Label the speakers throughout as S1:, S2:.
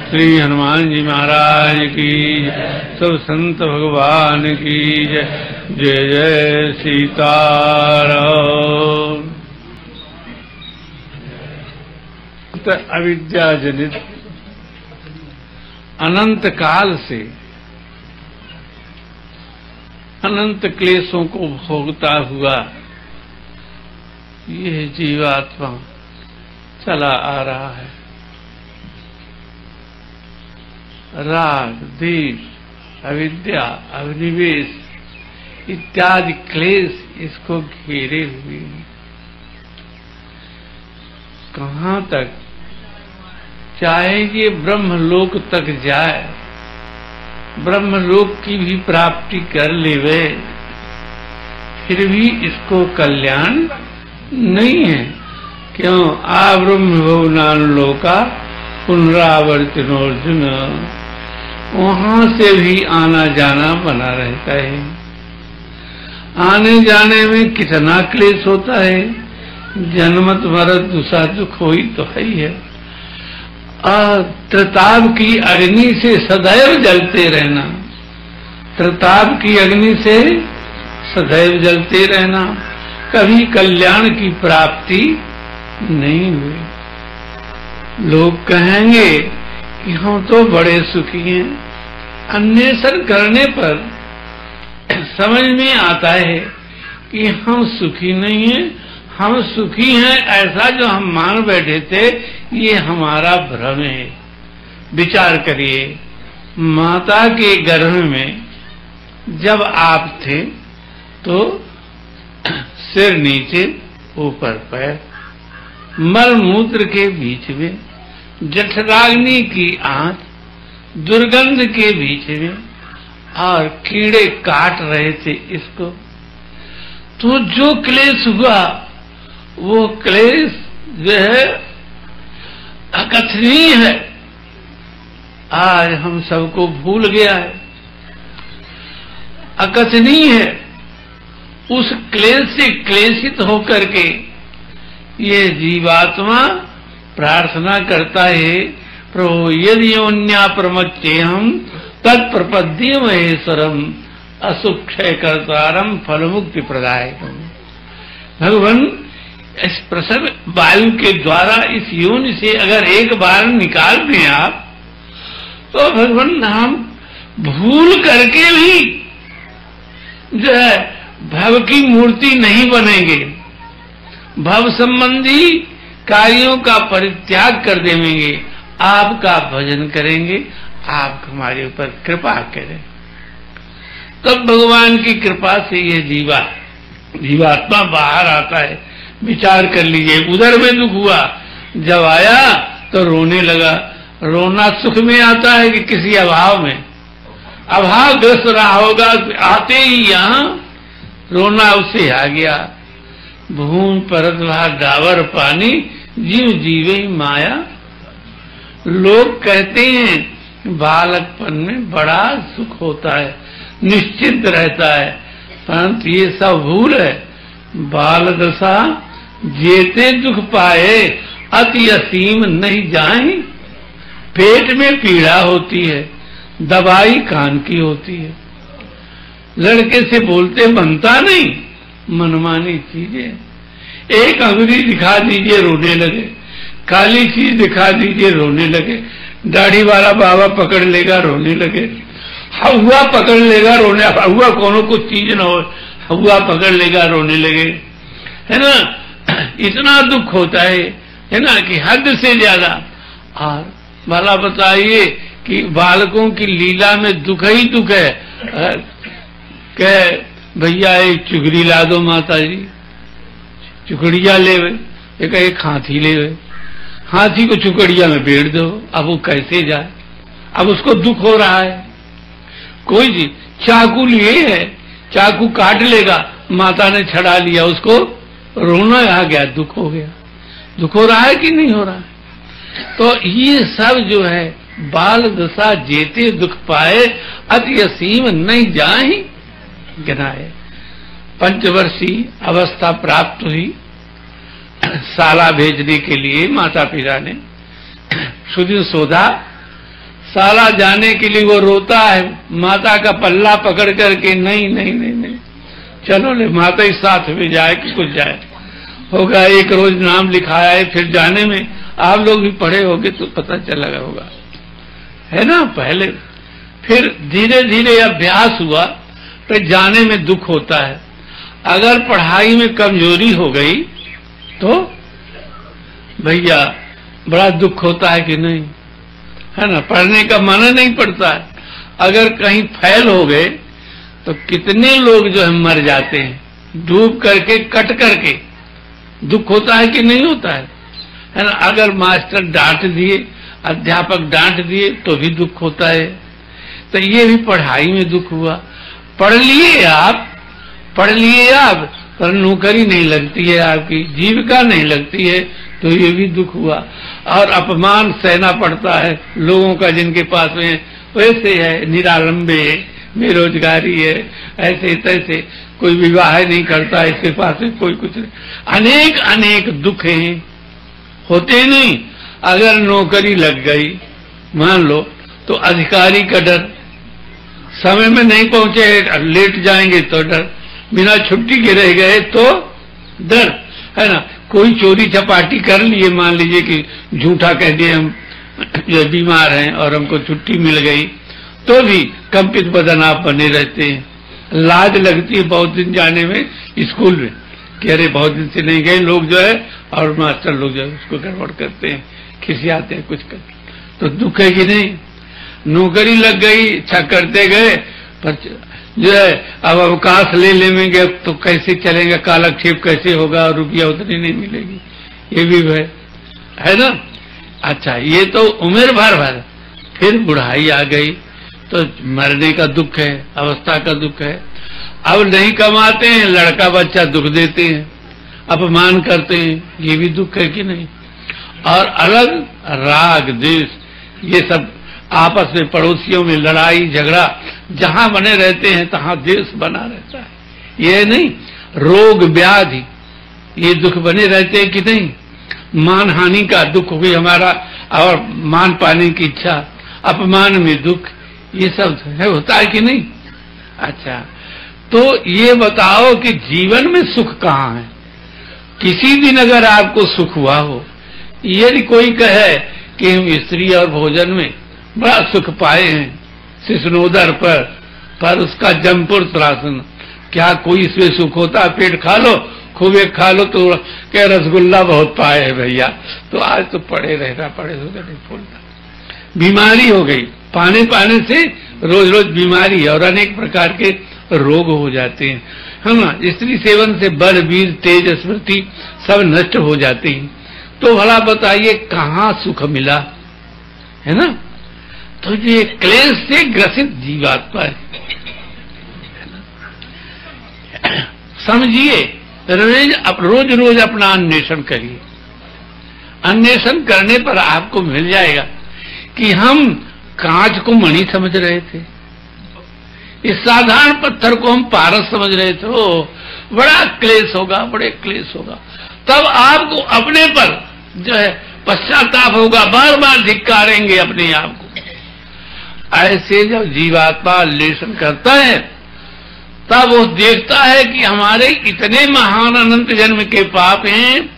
S1: श्री हनुमान जी महाराज की जय। सब संत भगवान की जय। जय जय सीताराम। अविद्या जनित अनंत काल से अनंत क्लेशों को भोगता हुआ यह जीवात्मा चला आ रहा है। राग, द्वेष, अविद्या, अभिनिवेश इत्यादि क्लेश इसको घेरे हुए हैं। कहाँ तक? चाहे ये ब्रह्मलोक तक जाए, ब्रह्मलोक की भी प्राप्ति कर लेवे, फिर भी इसको कल्याण नहीं है। क्यों? आ ब्रह्म भुवनान लोका पुनरावर्तिनोर्जुन, वहां से भी आना जाना बना रहता है। आने जाने में कितना क्लेश होता है। जन्मत मरत दूसरा दुख हो ही तो है ही है। त्रिताप की अग्नि से सदैव जलते रहना, त्रिताप की अग्नि से सदैव जलते रहना, कभी कल्याण की प्राप्ति नहीं हुई। लोग कहेंगे कि हम तो बड़े सुखी हैं। अन्वेषण करने पर समझ में आता है कि हम सुखी नहीं हैं। हम सुखी हैं ऐसा जो हम मान बैठे थे, ये हमारा भ्रम है। विचार करिए, माता के गर्भ में जब आप थे तो सिर नीचे ऊपर पैर, मल मूत्र के बीच में, जठराग्नि की आंच, दुर्गंध के बीच में, और कीड़े काट रहे थे इसको। तो जो क्लेश हुआ वो क्लेश जो है अकथनीय है। आज हम सबको भूल गया है, अकथनीय है। उस क्लेश से क्लेशित होकर के ये जीवात्मा प्रार्थना करता है, प्रभु यदि योन्या प्रमच्चेहम तत्प्रपद्ये महेश्वरम असुक्षय कर्तारम फल मुक्ति प्रदायकम। भगवान इस प्रसव वायु के द्वारा इस योनि से अगर एक बार निकाल दें आप, तो भगवान हम भूल करके भी जो है भव की मूर्ति नहीं बनेंगे। भव संबंधी कार्यों का परित्याग कर देंगे, आपका भजन करेंगे, आप हमारे ऊपर कृपा करें। तब भगवान की कृपा से यह जीवात्मा बाहर आता है। विचार कर लीजिए, उधर में दुख हुआ, जब आया तो रोने लगा। रोना सुख में आता है कि किसी अभाव में? अभाव ग्रस्त रहा होगा, आते ही यहाँ रोना उसे आ गया। भूमि परत वहा डावर पानी, जीव जीवे माया। लोग कहते हैं बालकपन में बड़ा सुख होता है, निश्चिंत रहता है, परंतु ये सब भूल है। बाल दशा जेते दुख पाए, अति असीम नहीं जाए। पेट में पीड़ा होती है, दवाई कान की होती है। लड़के से बोलते बनता नहीं, मनमानी चीजें। एक अंगुली दिखा दीजिए रोने लगे, काली चीज दिखा दीजिए रोने लगे, दाढ़ी वाला बाबा पकड़ लेगा रोने लगे, हवा पकड़ लेगा रोने, हवा कोनो कुछ चीज न हो, हवा पकड़ लेगा रोने लगे, है ना। इतना दुख होता है ना, कि हद से ज्यादा। और भला बताइए कि बालकों की लीला में दुख ही दुख है। कह भैया एक चुगड़ी ला दो माता जी, चुकड़िया ले, एक हाथी ले, हाथी को चुकड़िया में बेड़ दो। अब वो कैसे जाए? अब उसको दुख हो रहा है। कोई जी चाकू लिए है, चाकू काट लेगा, माता ने छड़ा लिया, उसको रोना आ गया, दुख हो गया। दुख हो रहा है कि नहीं हो रहा है? तो ये सब जो है बाल दशा जेते दुख पाए, अति असीम नहीं जाए गिनाए। पंचवर्षीय अवस्था प्राप्त हुई, शाला भेजने के लिए माता पिता ने सुदिन सोधा साला जाने के लिए वो रोता है, माता का पल्ला पकड़ करके, नहीं नहीं नहीं नहीं, चलो ले माता ही साथ में जाए कि कुछ जाए होगा। एक रोज नाम लिखाया है, फिर जाने में आप लोग भी पढ़े होंगे तो पता चला होगा, है ना। पहले फिर धीरे धीरे अभ्यास हुआ, फिर जाने में दुख होता है। अगर पढ़ाई में कमजोरी हो गई तो भैया बड़ा दुख होता है कि नहीं, है ना। पढ़ने का मन नहीं पड़ता है। अगर कहीं फेल हो गए तो कितने लोग जो है मर जाते हैं, डूब करके, कट करके। दुख होता है कि नहीं होता है ना। अगर मास्टर डांट दिए, अध्यापक डांट दिए तो भी दुख होता है। तो ये भी पढ़ाई में दुख हुआ। पढ़ लिए आप, पर नौकरी नहीं लगती है, आपकी जीविका नहीं लगती है, तो ये भी दुख हुआ। और अपमान सहना पड़ता है लोगों का, जिनके पास में वैसे है, निरालंबे है, बेरोजगारी है, ऐसे तैसे, कोई विवाह नहीं करता, इसके पास में कोई कुछ नहीं। अनेक अनेक दुख हैं, होते नहीं। अगर नौकरी लग गई मान लो तो अधिकारी का डर, समय में नहीं पहुंचे, लेट जाएंगे तो डर, बिना छुट्टी के रह गए तो डर, है ना। कोई चोरी चपाटी कर लिए, मान लीजिए कि झूठा कह दिए हम जो बीमार हैं और हमको छुट्टी मिल गई, तो भी कंपित बदन आप बने रहते हैं। लाज लगती है बहुत दिन जाने में स्कूल में, कि अरे बहुत दिन से नहीं गए लोग जो है, और मास्टर लोग जो है उसको गड़बड़ करते हैं, खिसियाते हैं, कुछ करते, तो दुख है कि नहीं। नौकरी लग गई, अच्छा करते गए, पर जो है अब अवकाश ले लेंगे तो कैसे चलेगा, कालक्षेप कैसे होगा, और रुपया उतनी नहीं मिलेगी, ये भी है ना। अच्छा, ये तो उम्र भर। फिर बुढ़ाई आ गई तो मरने का दुख है, अवस्था का दुख है। अब नहीं कमाते हैं, लड़का बच्चा दुख देते हैं, अपमान करते हैं, ये भी दुख है कि नहीं। और अलग राग द्वेष, ये सब आपस में पड़ोसियों में लड़ाई झगड़ा जहां बने रहते हैं तहां देश बना रहता है। ये नहीं, रोग व्याधि, ये दुख बने रहते हैं कि नहीं। मान हानि का दुख भी हमारा, और मान पाने की इच्छा, अपमान में दुख, ये सब है, होता है कि नहीं। अच्छा, तो ये बताओ कि जीवन में सुख कहाँ है। किसी दिन अगर आपको सुख हुआ हो, यदि कोई कहे कि हम स्त्री और भोजन में बड़ा सुख पाए हैं शिशनोदर पर उसका जमपुर त्रासन, क्या कोई इसमें सुख होता है। पेट खा लो, खूब एक खा लो तो क्या रसगुल्ला बहुत पाए है भैया, तो आज तो पड़े रहना, पड़े तो नहीं फूलता। बीमारी हो गई, पाने से रोज रोज बीमारी और अनेक प्रकार के रोग हो जाते हैं, है ना। स्त्री सेवन से बल, वीर, तेज, स्मृति सब नष्ट हो जाते हैं। तो भला बताइए कहाँ सुख मिला, है ना। तो ये क्लेश से ग्रसित जीवात्मा है। समझिए, रोज रोज अपना अन्वेषण करिए। अन्वेषण करने पर आपको मिल जाएगा कि हम कांच को मणि समझ रहे थे, इस साधारण पत्थर को हम पारस समझ रहे थे। बड़ा क्लेश होगा, बड़े क्लेश होगा। तब आपको अपने पर जो है पश्चाताप होगा, बार बार धिक्कारेंगे अपने आप को। ऐसे जब जीवात्मा अन्वेषण करता है तब वो देखता है कि हमारे इतने महान अनंत जन्म के पाप हैं,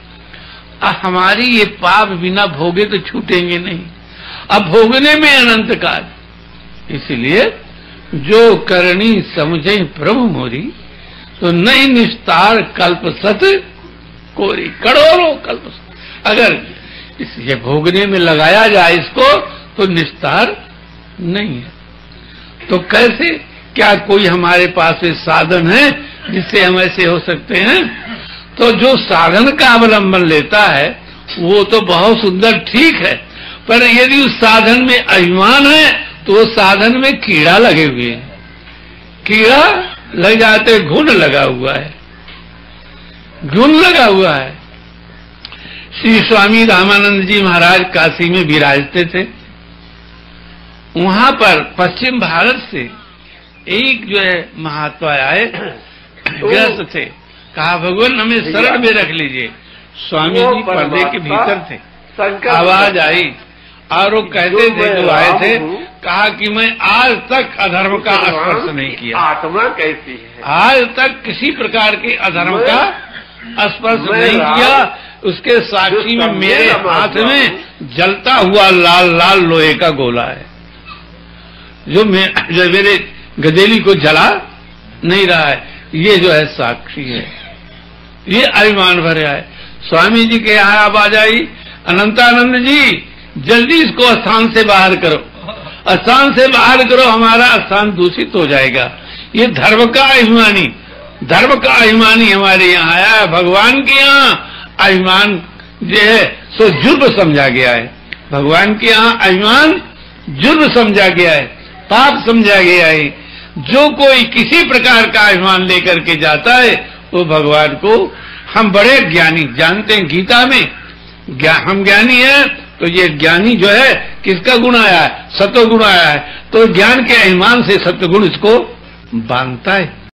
S1: हमारी ये पाप बिना भोगे तो छूटेंगे नहीं, अब भोगने में अनंत काल। इसलिए जो करनी समझे प्रभु मोरी, तो नहीं निस्तार कल्प सत कोरी। करोड़ों कल्प अगर ये भोगने में लगाया जाए इसको तो निस्तार नहीं है। तो कैसे, क्या कोई हमारे पास में साधन है जिससे हम ऐसे हो सकते हैं। तो जो साधन का अवलंबन लेता है वो तो बहुत सुंदर, ठीक है, पर यदि उस साधन में अभिमान है तो वो साधन में कीड़ा लगे हुए हैं, कीड़ा लग जाते, घुन लगा हुआ है, घुन लगा हुआ है। श्री स्वामी रामानंद जी महाराज काशी में विराजते थे। वहां पर पश्चिम भारत से एक जो है महात्मा आए, ग्रस्त थे, कहा भगवान हमें शरण में रख लीजिए। स्वामी जी पर्दे के भीतर थे, आवाज आई और वो कहते थे जो आए थे, कहा कि मैं आज तक अधर्म का स्पर्श नहीं किया।
S2: आत्मा कैसी है?
S1: आज तक किसी प्रकार के अधर्म का स्पर्श नहीं किया। उसके साक्षी में मेरे हाथ में जलता हुआ लाल लाल लोहे का गोला है, जो मेरे गदेली को जला नहीं रहा है। ये जो है साक्षी है, ये अभिमान भरा है। स्वामी जी के यहाँ आप आ जाइए, अनंतानंद जी जल्दी इसको स्थान से बाहर करो, स्थान से बाहर करो, हमारा स्थान दूषित हो जाएगा। ये धर्म का अभिमानी हमारे यहाँ आया है। भगवान के यहाँ अभिमान जो है सो जुर्म समझा गया है। भगवान के यहाँ अभिमान जुर्म समझा गया है, पाप समझा गया है। जो कोई किसी प्रकार का अभिमान लेकर के जाता है वो भगवान को, हम बड़े ज्ञानी जानते हैं गीता में, हम ज्ञानी हैं, तो ये ज्ञानी जो है किसका गुण आया है? सत्व गुण आया है। तो ज्ञान के अभिमान से सत्व गुण इसको बांधता है।